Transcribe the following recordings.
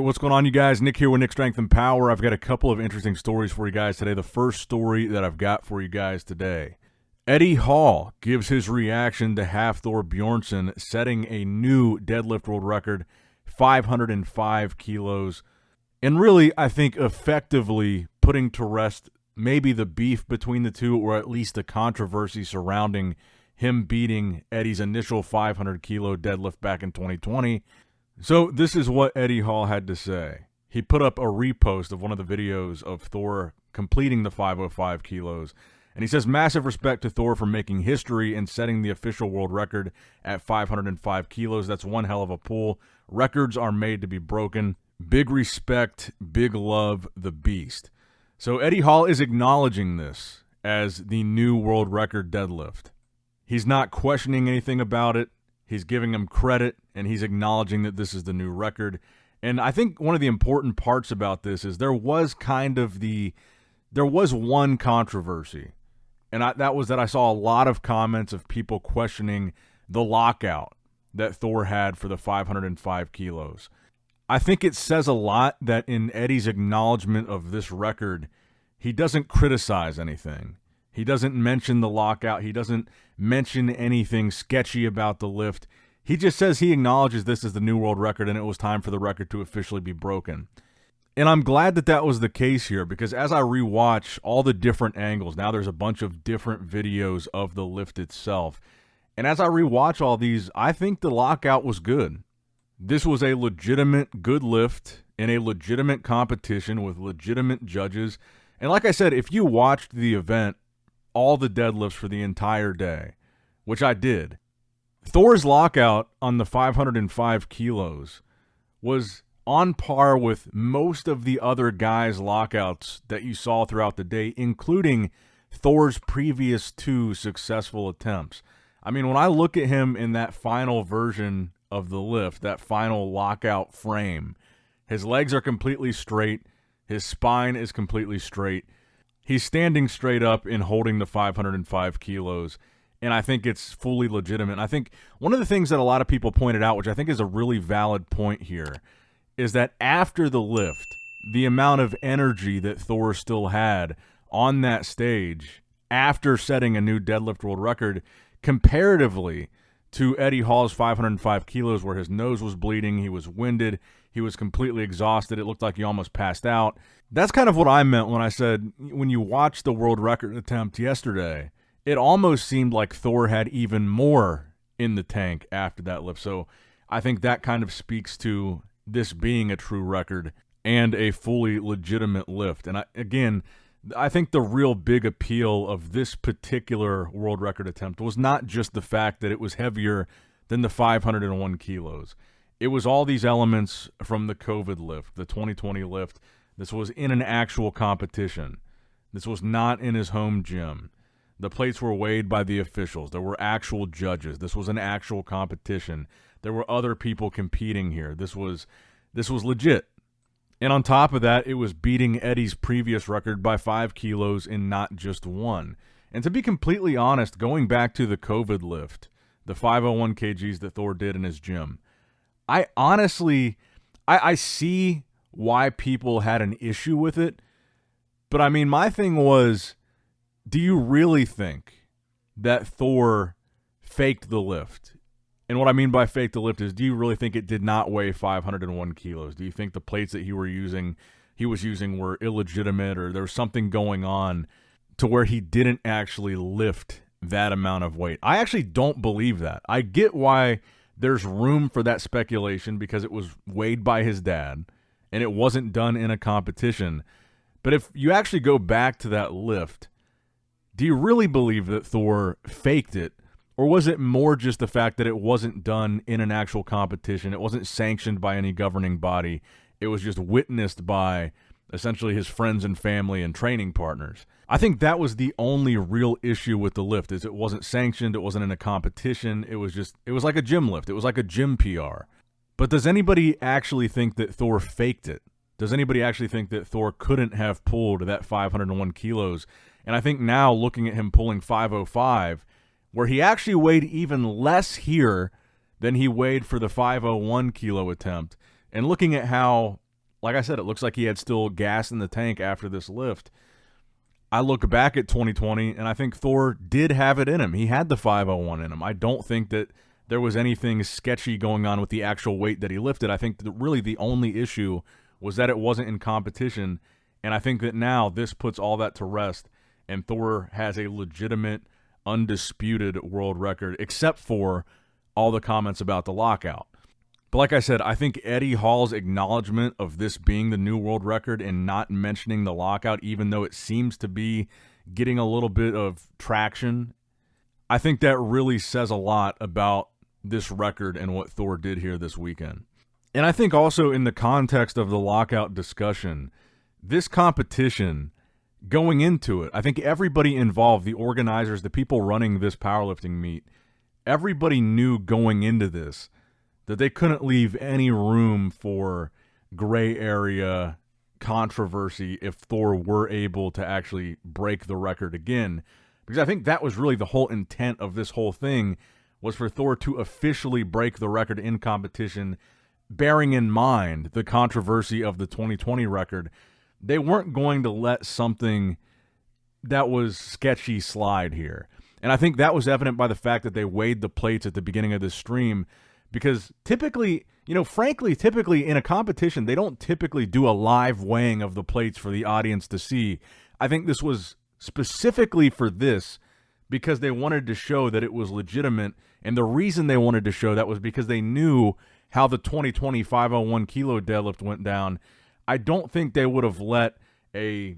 what's going on, you guys? Nick here with Nick Strength and Power. I've got a couple of interesting stories for you guys today. The first story that I've got for you guys today. Eddie Hall gives his reaction to Hafthor Bjornsson setting a new deadlift world record, 505 kilos. And really, I think effectively putting to rest maybe the beef between the two, or at least the controversy surrounding him beating Eddie's initial 500 kilo deadlift back in 2020. So this is what Eddie Hall had to say. He put up a repost of one of the videos of Thor completing the 505 kilos. And he says, massive respect to Thor for making history and setting the official world record at 505 kilos. That's one hell of a pull. Records are made to be broken. Big respect, big love, the beast. So Eddie Hall is acknowledging this as the new world record deadlift. He's not questioning anything about it. He's giving him credit, and he's acknowledging that this is the new record. And I think one of the important parts about this is there was one controversy, and that was that I saw a lot of comments of people questioning the lockout that Thor had for the 505 kilos. I think it says a lot that in Eddie's acknowledgement of this record, he doesn't criticize anything. He doesn't mention the lockout. He doesn't mention anything sketchy about the lift. He just says he acknowledges this as the new world record and it was time for the record to officially be broken. And I'm glad that that was the case here, because as I rewatch all the different angles, now there's a bunch of different videos of the lift itself. And as I rewatch all these, I think the lockout was good. This was a legitimate good lift in a legitimate competition with legitimate judges. And like I said, if you watched the event, all the deadlifts for the entire day, which I did, Thor's lockout on the 505 kilos was on par with most of the other guys' lockouts that you saw throughout the day, including Thor's previous two successful attempts. I mean, when I look at him in that final version of the lift, that final lockout frame, his legs are completely straight, his spine is completely straight. He's standing straight up and holding the 505 kilos, and I think it's fully legitimate. I think one of the things that a lot of people pointed out, which I think is a really valid point here, is that after the lift, the amount of energy that Thor still had on that stage after setting a new deadlift world record, comparatively to Eddie Hall's 505 kilos, where his nose was bleeding, he was winded, he was completely exhausted, it looked like he almost passed out. That's kind of what I meant when I said, when you watch the world record attempt yesterday, it almost seemed like Thor had even more in the tank after that lift. So I think that kind of speaks to this being a true record and a fully legitimate lift. And I think the real big appeal of this particular world record attempt was not just the fact that it was heavier than the 501 kilos. It was all these elements from the COVID lift, the 2020 lift. This was in an actual competition. This was not in his home gym. The plates were weighed by the officials. There were actual judges. This was an actual competition. There were other people competing here. This was legit. And on top of that, it was beating Eddie's previous record by 5 kilos in not just one. And to be completely honest, going back to the COVID lift, the 501 kgs that Thor did in his gym, I honestly see why people had an issue with it. But I mean, my thing was, do you really think that Thor faked the lift? And what I mean by fake the lift is, do you really think it did not weigh 501 kilos? Do you think the plates that he was using were illegitimate, or there was something going on to where he didn't actually lift that amount of weight? I actually don't believe that. I get why there's room for that speculation, because it was weighed by his dad and it wasn't done in a competition. But if you actually go back to that lift, do you really believe that Thor faked it? Or was it more just the fact that it wasn't done in an actual competition? It wasn't sanctioned by any governing body. It was just witnessed by essentially his friends and family and training partners. I think that was the only real issue with the lift, is it wasn't sanctioned. It wasn't in a competition. It was like a gym lift. It was like a gym PR. But does anybody actually think that Thor faked it? Does anybody actually think that Thor couldn't have pulled that 501 kilos? And I think now, looking at him pulling 505, where he actually weighed even less here than he weighed for the 501 kilo attempt, and looking at how like I said, it looks like he had still gas in the tank after this lift. I look back at 2020, and I think Thor did have it in him. He had the 501 in him. I don't think that there was anything sketchy going on with the actual weight that he lifted. I think that really the only issue was that it wasn't in competition, and I think that now this puts all that to rest, and Thor has a legitimate, undisputed world record, except for all the comments about the lockout. But like I said, I think Eddie Hall's acknowledgement of this being the new world record and not mentioning the lockout, even though it seems to be getting a little bit of traction, I think that really says a lot about this record and what Thor did here this weekend. And I think also in the context of the lockout discussion, this competition, going into it, I think everybody involved, the organizers, the people running this powerlifting meet, everybody knew going into this that they couldn't leave any room for gray area controversy if Thor were able to actually break the record again. Because I think that was really the whole intent of this whole thing, was for Thor to officially break the record in competition, bearing in mind the controversy of the 2020 record. They weren't going to let something that was sketchy slide here. And I think that was evident by the fact that they weighed the plates at the beginning of this stream. Because typically, typically in a competition, they don't typically do a live weighing of the plates for the audience to see. I think this was specifically for this because they wanted to show that it was legitimate. And the reason they wanted to show that was because they knew how the 2020 501 kilo deadlift went down. I don't think they would have let a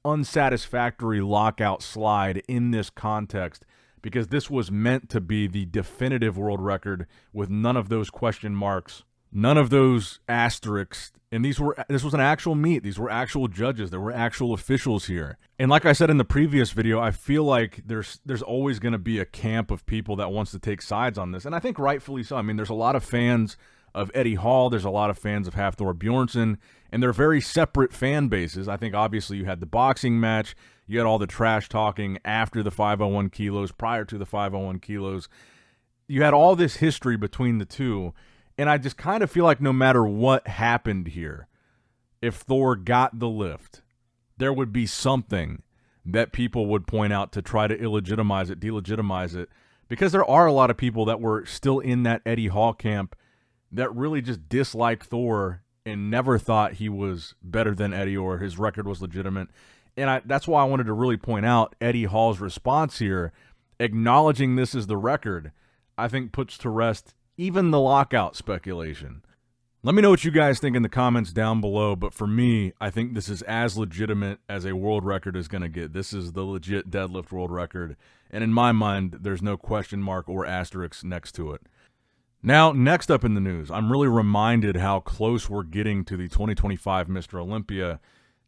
unsatisfactory lockout slide in this context, because this was meant to be the definitive world record with none of those question marks, none of those asterisks. And this was an actual meet. These were actual judges. There were actual officials here. And like I said in the previous video, I feel like there's always going to be a camp of people that wants to take sides on this. And I think rightfully so. I mean, there's a lot of fans of Eddie Hall. There's a lot of fans of Hafthor Bjornsson, and they're very separate fan bases. I think obviously you had the boxing match. You had all the trash talking after the 501 kilos, prior to the 501 kilos. You had all this history between the two, and I just kind of feel like no matter what happened here, if Thor got the lift, there would be something that people would point out to try to illegitimize it, delegitimize it, because there are a lot of people that were still in that Eddie Hall camp that really just dislike Thor and never thought he was better than Eddie or his record was legitimate. And that's why I wanted to really point out Eddie Hall's response here, acknowledging this is the record, I think puts to rest even the lockout speculation. Let me know what you guys think in the comments down below, but for me, I think this is as legitimate as a world record is going to get. This is the legit deadlift world record, and in my mind, there's no question mark or asterisk next to it. Now, next up in the news, I'm really reminded how close we're getting to the 2025 Mr. Olympia.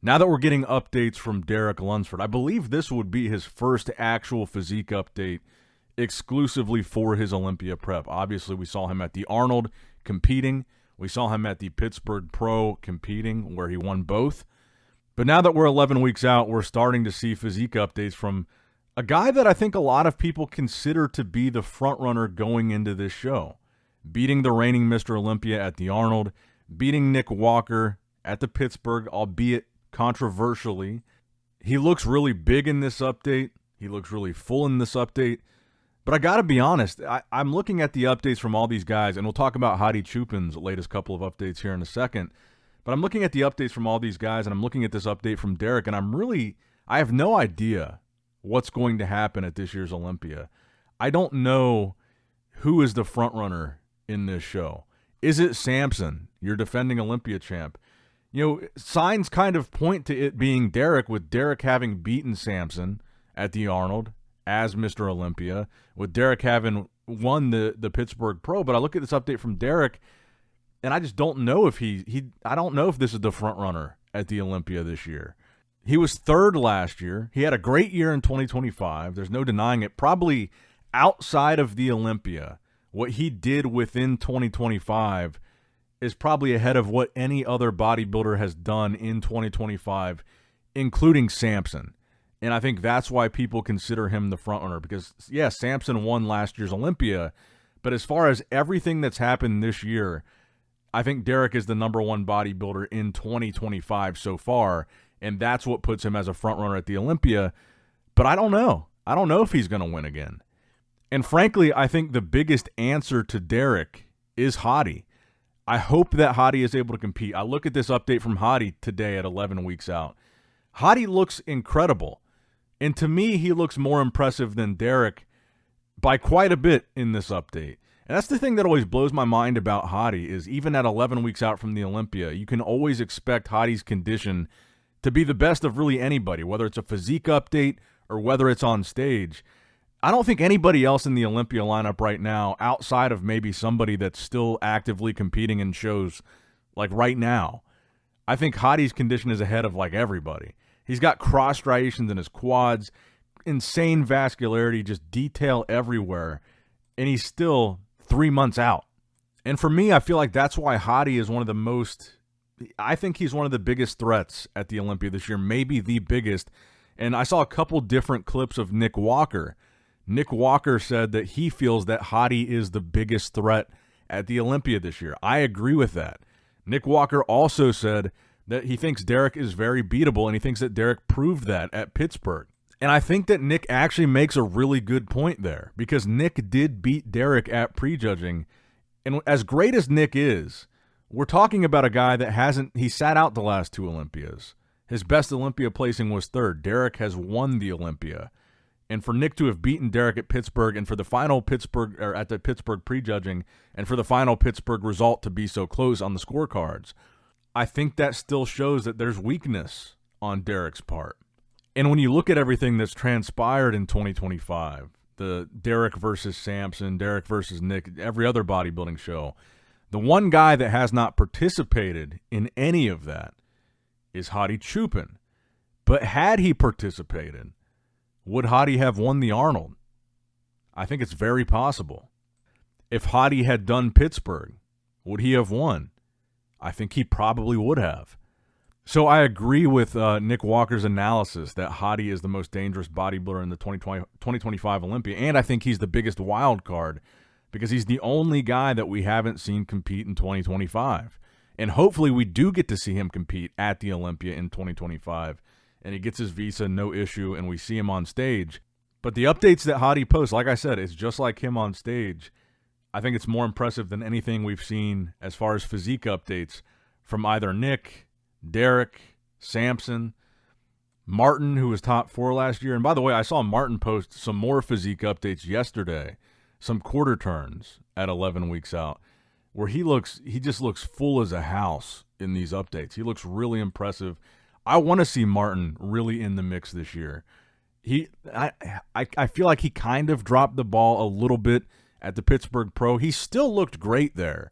Now that we're getting updates from Derek Lunsford, I believe this would be his first actual physique update exclusively for his Olympia prep. Obviously, we saw him at the Arnold competing. We saw him at the Pittsburgh Pro competing, where he won both. But now that we're 11 weeks out, we're starting to see physique updates from a guy that I think a lot of people consider to be the frontrunner going into this show. Beating the reigning Mr. Olympia at the Arnold, beating Nick Walker at the Pittsburgh, albeit controversially. He looks really big in this update. He looks really full in this update. But I got to be honest, I'm looking at the updates from all these guys, and we'll talk about Hadi Choopan's latest couple of updates here in a second. But I'm looking at the updates from all these guys, and I'm looking at this update from Derek, and I have no idea what's going to happen at this year's Olympia. I don't know who is the frontrunner in this show. Is it Samson, your defending Olympia champ? Signs kind of point to it being Derek, with Derek having beaten Samson at the Arnold as Mr. Olympia, with Derek having won the Pittsburgh Pro. But I look at this update from Derek, and I just don't know if I don't know if this is the front runner at the Olympia this year. He was third last year. He had a great year in 2025. There's no denying it. Probably outside of the Olympia, what he did within 2025 is probably ahead of what any other bodybuilder has done in 2025, including Samson. And I think that's why people consider him the frontrunner, because, yeah, Samson won last year's Olympia, but as far as everything that's happened this year, I think Derek is the number one bodybuilder in 2025 so far, and that's what puts him as a front runner at the Olympia. But I don't know. I don't know if he's going to win again. And frankly, I think the biggest answer to Derek is Hadi. I hope that Hadi is able to compete. I look at this update from Hadi today at 11 weeks out. Hadi looks incredible. And to me, he looks more impressive than Derek by quite a bit in this update. And that's the thing that always blows my mind about Hadi is even at 11 weeks out from the Olympia, you can always expect Hadi's condition to be the best of really anybody, whether it's a physique update or whether it's on stage. I don't think anybody else in the Olympia lineup right now, outside of maybe somebody that's still actively competing in shows like right now, I think Hadi's condition is ahead of like everybody. He's got cross striations in his quads, insane vascularity, just detail everywhere, and he's still 3 months out. And for me, I feel like that's why Hadi is one of the most, I think he's one of the biggest threats at the Olympia this year, maybe the biggest. And I saw a couple different clips of Nick Walker. Nick Walker said that he feels that Hadi is the biggest threat at the Olympia this year. I agree with that. Nick Walker also said that he thinks Derek is very beatable, and he thinks that Derek proved that at Pittsburgh. And I think that Nick actually makes a really good point there, because Nick did beat Derek at prejudging. And as great as Nick is, we're talking about a guy that he sat out the last two Olympias. His best Olympia placing was third. Derek has won the Olympia. And for Nick to have beaten Derek at Pittsburgh, and for the final Pittsburgh, or at the Pittsburgh prejudging, and for the final Pittsburgh result to be so close on the scorecards, I think that still shows that there's weakness on Derek's part. And when you look at everything that's transpired in 2025, the Derek versus Samson, Derek versus Nick, every other bodybuilding show, the one guy that has not participated in any of that is Hadi Choopan. But had he participated, would Hadi have won the Arnold? I think it's very possible. If Hadi had done Pittsburgh, would he have won? I think he probably would have. So I agree with Nick Walker's analysis that Hadi is the most dangerous bodybuilder in the 2025 Olympia, and I think he's the biggest wild card because he's the only guy that we haven't seen compete in 2025. And hopefully we do get to see him compete at the Olympia in 2025, and he gets his visa, no issue, and we see him on stage. But the updates that Hadi posts, like I said, it's just like him on stage. I think it's more impressive than anything we've seen as far as physique updates from either Nick, Derek, Samson, Martin, who was top 4 last year. And by the way, I saw Martin post some more physique updates yesterday, some quarter turns at 11 weeks out, where he just looks full as a house in these updates. He looks really impressive. I want to see Martin really in the mix this year. I feel like he kind of dropped the ball a little bit at the Pittsburgh Pro. He still looked great there,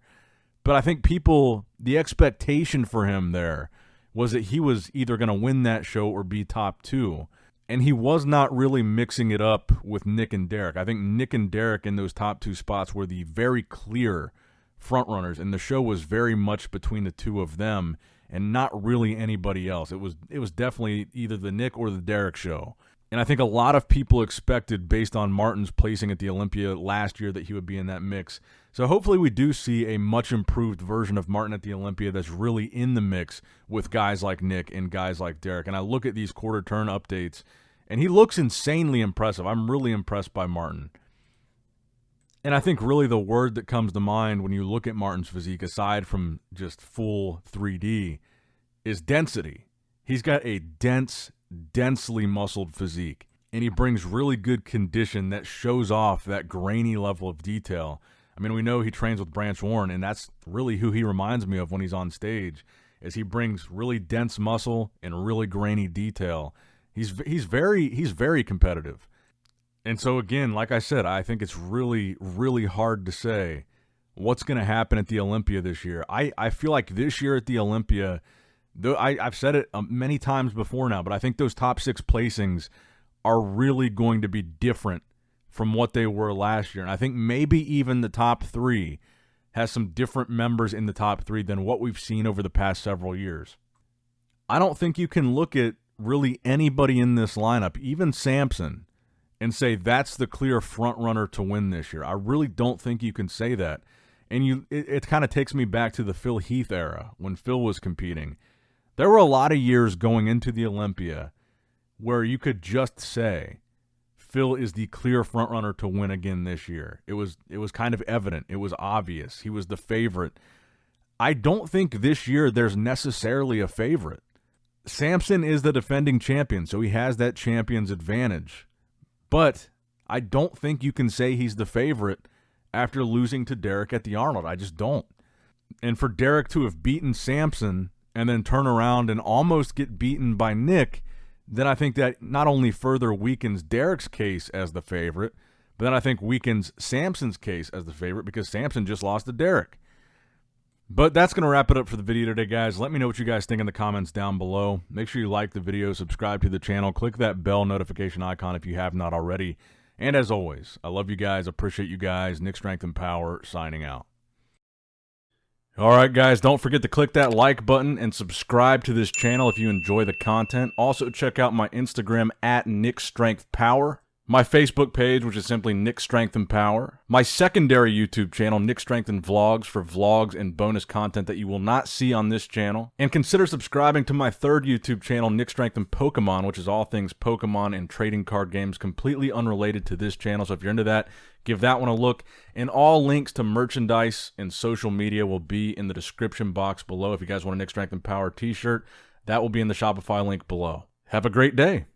but I think the expectation for him there was that he was either going to win that show or be top 2, and he was not really mixing it up with Nick and Derek. I think Nick and Derek in those top 2 spots were the very clear front runners, and the show was very much between the two of them and not really anybody else. It was definitely either the Nick or the Derek show. And I think a lot of people expected, based on Martin's placing at the Olympia last year, that he would be in that mix. So hopefully we do see a much improved version of Martin at the Olympia that's really in the mix with guys like Nick and guys like Derek. And I look at these quarter turn updates, and he looks insanely impressive. I'm really impressed by Martin. And I think really the word that comes to mind when you look at Martin's physique, aside from just full 3D, is density. He's got a densely muscled physique, and he brings really good condition that shows off that grainy level of detail. I mean, we know he trains with Branch Warren, and that's really who he reminds me of when he's on stage, is he brings really dense muscle and really grainy detail. He's very competitive. And so again, like I said, I think it's really, really hard to say what's going to happen at the Olympia this year. I feel like this year at the Olympia, though I've said it many times before now, but I think those top 6 placings are really going to be different from what they were last year. And I think maybe even the top 3 has some different members in the top 3 than what we've seen over the past several years. I don't think you can look at really anybody in this lineup, even Samson, and say that's the clear front runner to win this year. I really don't think you can say that. And it kind of takes me back to the Phil Heath era when Phil was competing. There were a lot of years going into the Olympia where you could just say Phil is the clear frontrunner to win again this year. It was kind of evident. It was obvious. He was the favorite. I don't think this year there's necessarily a favorite. Samson is the defending champion, so he has that champion's advantage. But I don't think you can say he's the favorite after losing to Derek at the Arnold. I just don't. And for Derek to have beaten Samson and then turn around and almost get beaten by Nick, then I think that not only further weakens Derek's case as the favorite, but then I think weakens Samson's case as the favorite because Samson just lost to Derek. But that's going to wrap it up for the video today, guys. Let me know what you guys think in the comments down below. Make sure you like the video, subscribe to the channel, click that bell notification icon if you have not already. And as always, I love you guys, appreciate you guys. Nick Strength and Power signing out. All right, guys, don't forget to click that like button and subscribe to this channel if you enjoy the content. Also, check out my Instagram at Nick Strength Power. My Facebook page, which is simply Nick Strength and Power. My secondary YouTube channel, Nick Strength and Vlogs, for vlogs and bonus content that you will not see on this channel. And consider subscribing to my third YouTube channel, Nick Strength and Pokemon, which is all things Pokemon and trading card games, completely unrelated to this channel. So if you're into that, give that one a look. And all links to merchandise and social media will be in the description box below. If you guys want a Nick Strength and Power t-shirt, that will be in the Shopify link below. Have a great day.